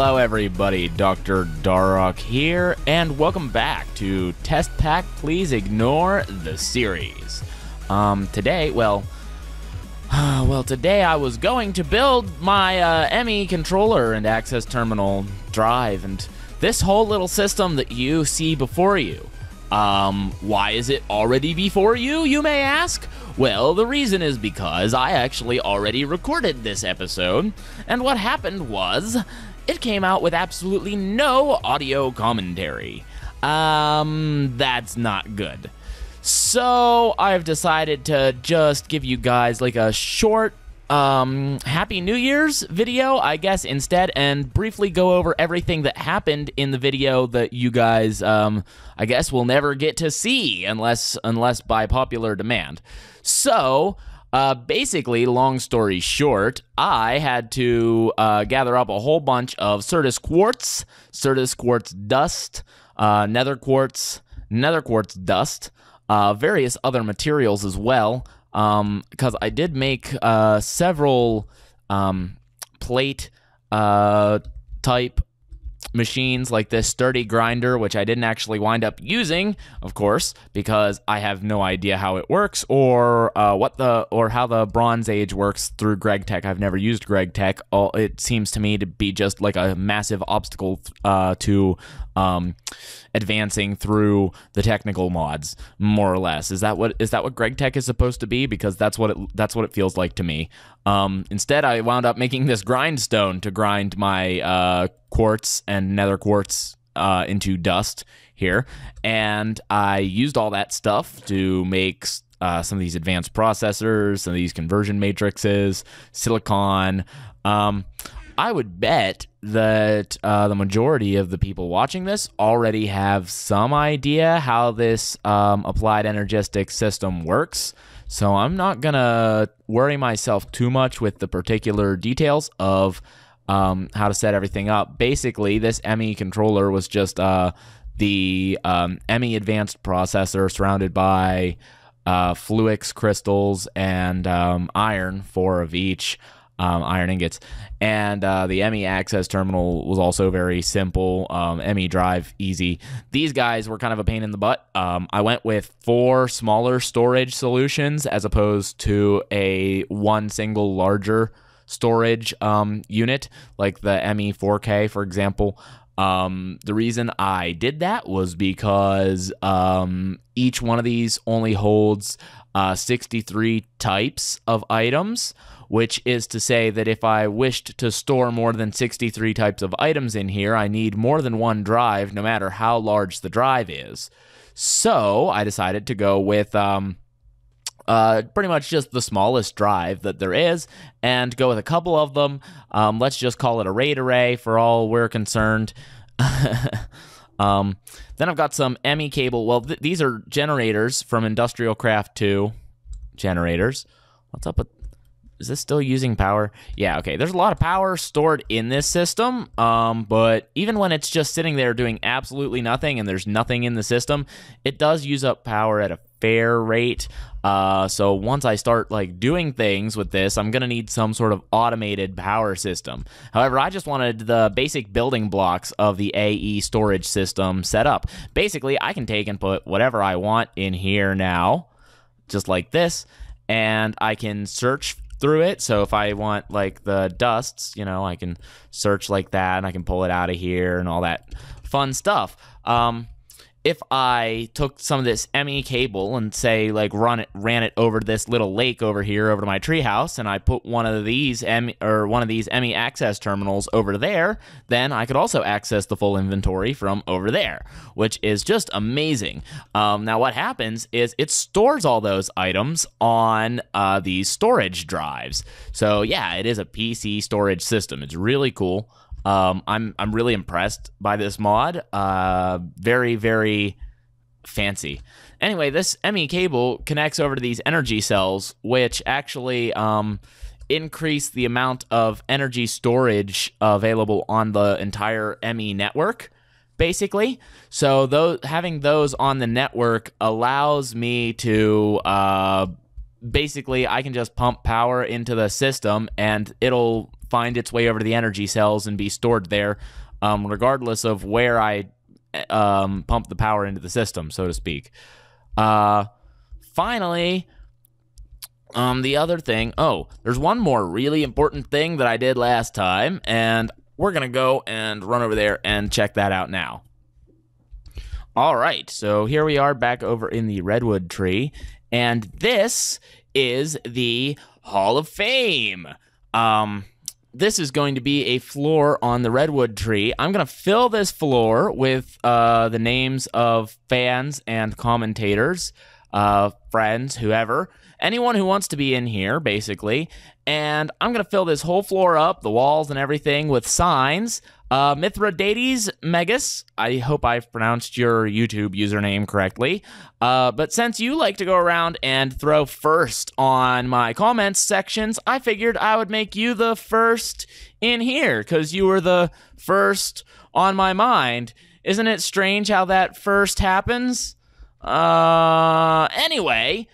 Hello everybody, Dr. Darroch here, and welcome back to Test Pack Please Ignore the series. Today I was going to build my ME controller and access terminal drive, and this whole little system that you see before you. Why is it already before you, you may ask? Well, the reason is because I actually already recorded this episode, and what happened was, it came out with absolutely no audio commentary. That's not good. So, I've decided to just give you guys like a short, Happy New Year's video, I guess, instead, and briefly go over everything that happened in the video that you guys, I guess, will never get to see unless by popular demand. So, basically, long story short, I had to gather up a whole bunch of Certus quartz dust, nether quartz dust, various other materials as well, because I did make several plate type machines like this sturdy grinder, which I didn't actually wind up using, of course, because I have no idea how it works or how the Bronze Age works through GregTech. I've never used GregTech. It seems to me to be just like a massive obstacle to advancing through the technical mods, more or less. Is that what GregTech is supposed to be? Because that's what it feels like to me. Instead, I wound up making this grindstone to grind my quartz and nether quartz into dust here, and I used all that stuff to make some of these advanced processors, some of these conversion matrices, silicon. I would bet that the majority of the people watching this already have some idea how this applied energistic system works. So I'm not gonna worry myself too much with the particular details of how to set everything up. Basically, this ME controller was just the ME advanced processor surrounded by fluix crystals and iron, 4 of each. Iron ingots, and the ME access terminal was also very simple. ME drive, easy. These guys were kind of a pain in the butt. I went with 4 smaller storage solutions as opposed to one single larger storage unit, like the ME 4K, for example. The reason I did that was because each one of these only holds 63 types of items, which is to say that if I wished to store more than 63 types of items in here, I need more than one drive, no matter how large the drive is. So I decided to go with pretty much just the smallest drive that there is, and go with a couple of them. Let's just call it a RAID array for all we're concerned. Then I've got some ME cable. Well, these are generators from Industrial Craft 2 generators. What's up with... Is this still using power? Yeah, okay. There's a lot of power stored in this system, but even when it's just sitting there doing absolutely nothing and there's nothing in the system, it does use up power at a fair rate. So once I start like doing things with this, I'm gonna need some sort of automated power system. However, I just wanted the basic building blocks of the AE storage system set up. Basically, I can take and put whatever I want in here now, just like this, and I can search through it. So if I want like the dusts, you know, I can search like that and I can pull it out of here and all that fun stuff. If I took some of this ME cable and say like ran it over this little lake over here over to my treehouse, and I put one of these ME access terminals over there, then I could also access the full inventory from over there, which is just amazing. Now what happens is it stores all those items on these storage drives. So yeah, it is a PC storage system. It's really cool. I'm really impressed by this mod. Very, very fancy. Anyway, this ME cable connects over to these energy cells, which actually increase the amount of energy storage available on the entire ME network, basically. So having those on the network allows me to basically, I can just pump power into the system and it'll find its way over to the energy cells and be stored there, regardless of where I pump the power into the system, so to speak. Finally, the other thing, there's one more really important thing that I did last time, and we're gonna go and run over there and check that out now. All right, so here we are back over in the redwood tree, and this is the Hall of Fame. This is going to be a floor on the redwood tree. I'm gonna fill this floor with the names of fans and commentators, friends, whoever, anyone who wants to be in here, basically. And I'm going to fill this whole floor up, the walls and everything, with signs. Mithridates Megas, I hope I've pronounced your YouTube username correctly. But since you like to go around and throw first on my comments sections, I figured I would make you the first in here, because you were the first on my mind. Isn't it strange how that first happens? Anyway,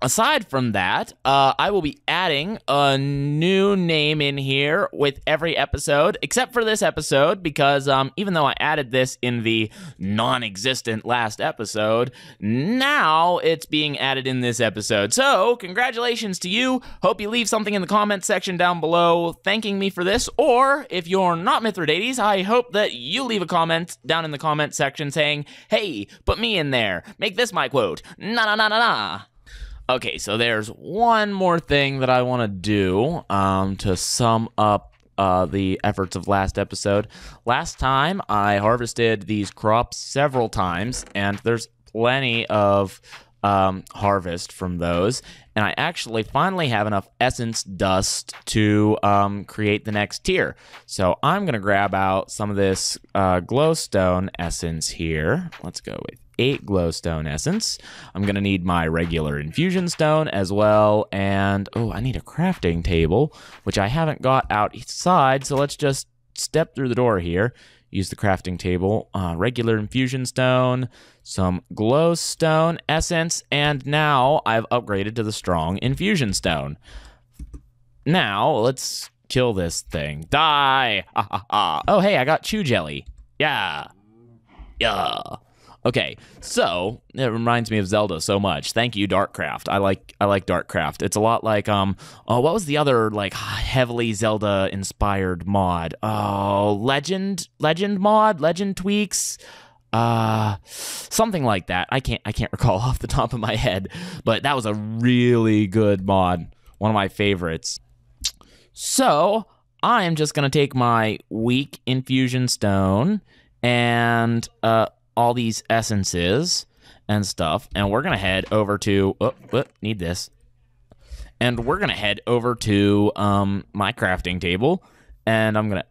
aside from that, I will be adding a new name in here with every episode, except for this episode, because even though I added this in the non-existent last episode, now it's being added in this episode. So, congratulations to you. Hope you leave something in the comment section down below thanking me for this, or if you're not Mithridates, I hope that you leave a comment down in the comment section saying, hey, put me in there. Make this my quote. Na na na na na. Okay, so there's one more thing that I want to do to sum up the efforts of last episode. Last time, I harvested these crops several times, and there's plenty of harvest from those. And I actually finally have enough essence dust to create the next tier. So I'm going to grab out some of this glowstone essence here. Let's go with 8 glowstone essence. I'm going to need my regular infusion stone as well. And, I need a crafting table, which I haven't got outside. So let's just step through the door here. Use the crafting table, regular infusion stone, some glowstone essence, and now I've upgraded to the strong infusion stone. Now, let's kill this thing. Die! Ha ha ha. Oh, hey, I got chew jelly. Yeah. Yeah. Okay, so it reminds me of Zelda so much. Thank you, Darkcraft. I like Darkcraft. It's a lot like what was the other like heavily Zelda inspired mod? Legend mod, Legend Tweaks, something like that. I can't recall off the top of my head, but that was a really good mod, one of my favorites. So I am just gonna take my weak infusion stone and all these essences and stuff, and we're gonna head over to need this, and we're gonna head over to my crafting table, and I'm gonna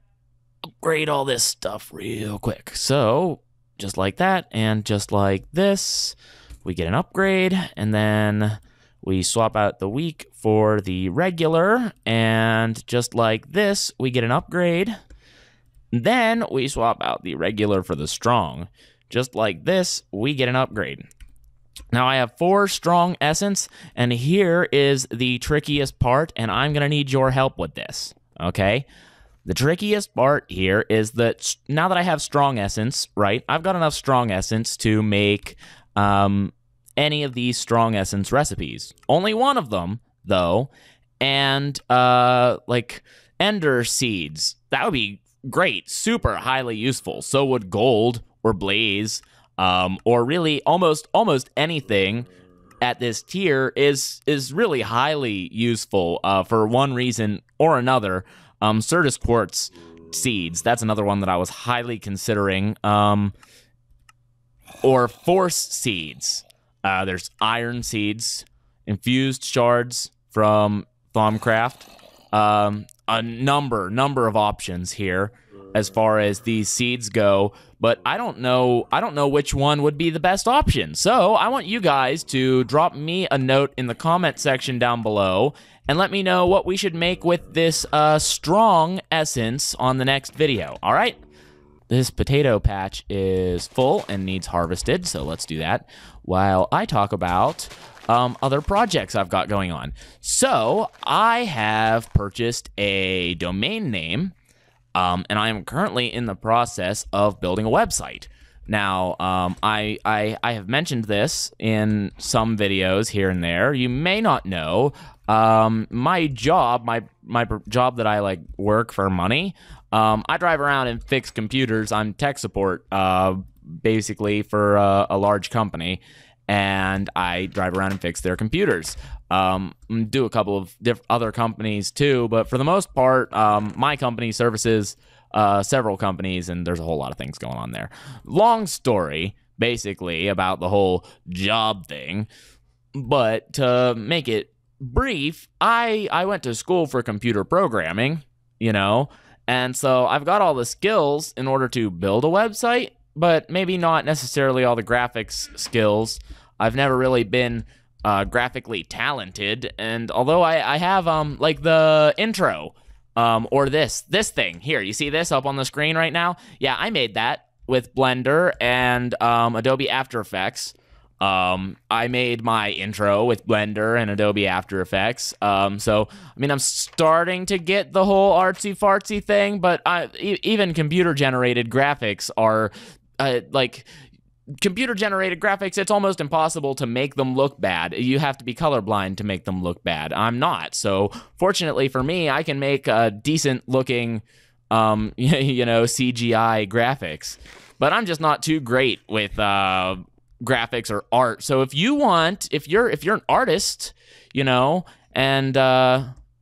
upgrade all this stuff real quick. So just like that, and just like this, we get an upgrade, and then we swap out the weak for the regular, and just like this, we get an upgrade. Then we swap out the regular for the strong. Just like this, we get an upgrade. Now I have 4 strong essence, and here is the trickiest part, and I'm going to need your help with this, okay? The trickiest part here is that now that I have strong essence, right, I've got enough strong essence to make any of these strong essence recipes. Only one of them, though, and like ender seeds. That would be great, super highly useful. So would gold or blaze, or really almost anything at this tier is really highly useful for one reason or another. Certus quartz seeds, that's another one that I was highly considering. Or force seeds. There's iron seeds, infused shards from Thaumcraft. A number of options here as far as these seeds go, but I don't know which one would be the best option. So I want you guys to drop me a note in the comment section down below and let me know what we should make with this strong essence on the next video. All right? This potato patch is full and needs harvested, so let's do that. While I talk about other projects I've got going on. So I have purchased a domain name, and I am currently in the process of building a website. Now, I have mentioned this in some videos here and there. You may not know, my job, my job that I like work for money, I drive around and fix computers. I'm tech support, basically for a large company, and I drive around and fix their computers. Do a couple of other companies too, but for the most part, my company services several companies, and there's a whole lot of things going on there. Long story, basically, about the whole job thing, but to make it brief, I went to school for computer programming, you know, and so I've got all the skills in order to build a website, but maybe not necessarily all the graphics skills. I've never really been graphically talented, and although I have like the intro, or this thing here, you see this up on the screen right now? Yeah, I made that with Blender and Adobe After Effects. I made my intro with Blender and Adobe After Effects. So, I mean, I'm starting to get the whole artsy-fartsy thing, but even computer-generated graphics are, like, computer-generated graphics, it's almost impossible to make them look bad. You have to be colorblind to make them look bad. I'm not. So, fortunately for me, I can make decent-looking, you know, CGI graphics. But I'm just not too great with graphics or art. So if you're an artist, you know, and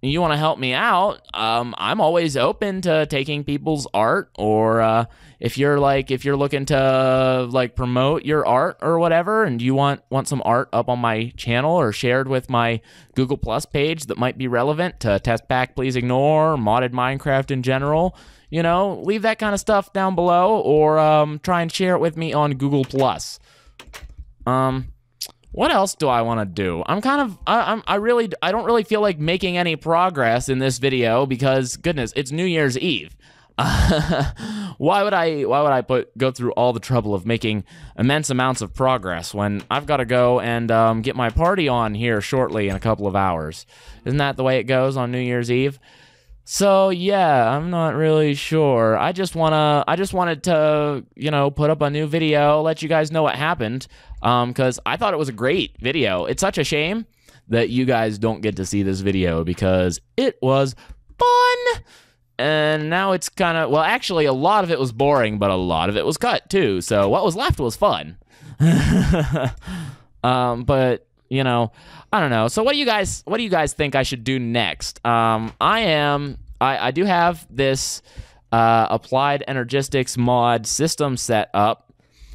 you want to help me out, I'm always open to taking people's art, or if you're looking to like promote your art or whatever, and you want some art up on my channel or shared with my Google Plus page that might be relevant to Test Pack Please Ignore, modded Minecraft in general, you know, leave that kind of stuff down below, or try and share it with me on Google Plus. What else do I want to do? I don't really feel like making any progress in this video because, goodness, it's New Year's Eve. Why would I go through all the trouble of making immense amounts of progress when I've got to go and get my party on here shortly in a couple of hours? Isn't that the way it goes on New Year's Eve? So yeah, I'm not really sure. I just wanted to, you know, put up a new video, let you guys know what happened, because I thought it was a great video. It's such a shame that you guys don't get to see this video because it was fun. And now it's kind of, well, actually a lot of it was boring, but a lot of it was cut too. So what was left was fun. But you know, I don't know. So what do you guys think I should do next? I do have this Applied Energistics mod system set up.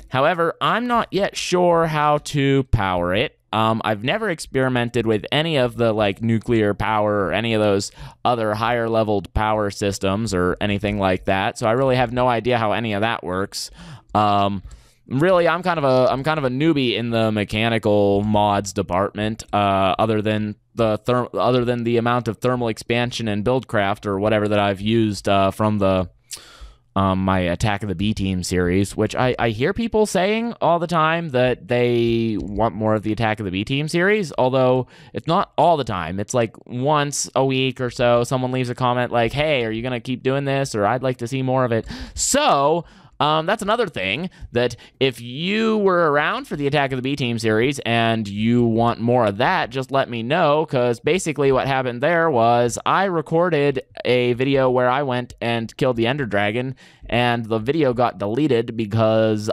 However, I'm not yet sure how to power it. I've never experimented with any of the like nuclear power or any of those other higher leveled power systems or anything like that. So I really have no idea how any of that works. Really, I'm kind of a newbie in the mechanical mods department. Other than the amount of thermal expansion and buildcraft or whatever that I've used from the my Attack of the B-Team series, which I hear people saying all the time that they want more of the Attack of the B-Team series, although it's not all the time. It's like once a week or so, someone leaves a comment like, hey, are you going to keep doing this? Or I'd like to see more of it. So that's another thing, that if you were around for the Attack of the B-Team series and you want more of that, just let me know, because basically what happened there was I recorded a video where I went and killed the Ender Dragon, and the video got deleted because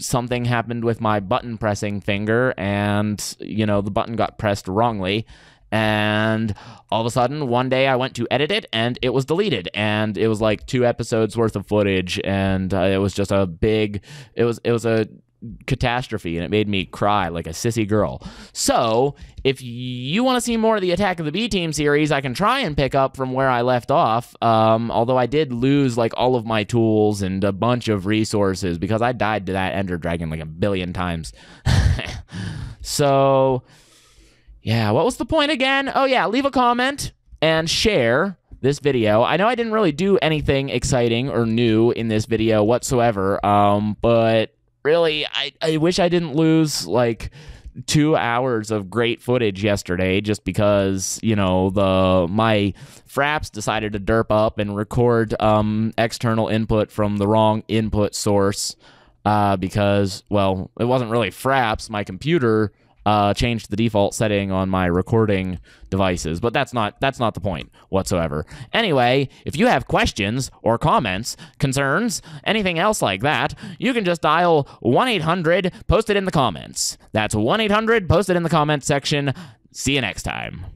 something happened with my button pressing finger, and, you know, the button got pressed wrongly. And all of a sudden, one day I went to edit it, and it was deleted. And it was like 2 episodes worth of footage, and it was just a big, it was a catastrophe, and it made me cry like a sissy girl. So, if you want to see more of the Attack of the B-Team series, I can try and pick up from where I left off, although I did lose like all of my tools and a bunch of resources because I died to that Ender Dragon like a billion times. So yeah, what was the point again? Oh yeah, leave a comment and share this video. I know I didn't really do anything exciting or new in this video whatsoever, but really, I wish I didn't lose, like, 2 hours of great footage yesterday just because, my Fraps decided to derp up and record external input from the wrong input source because, well, it wasn't really Fraps. My computer changed the default setting on my recording devices, but that's not the point whatsoever. Anyway, if you have questions or comments, concerns, anything else like that, you can just dial 1-800, post it in the comments. That's 1-800, post it in the comments section. See you next time.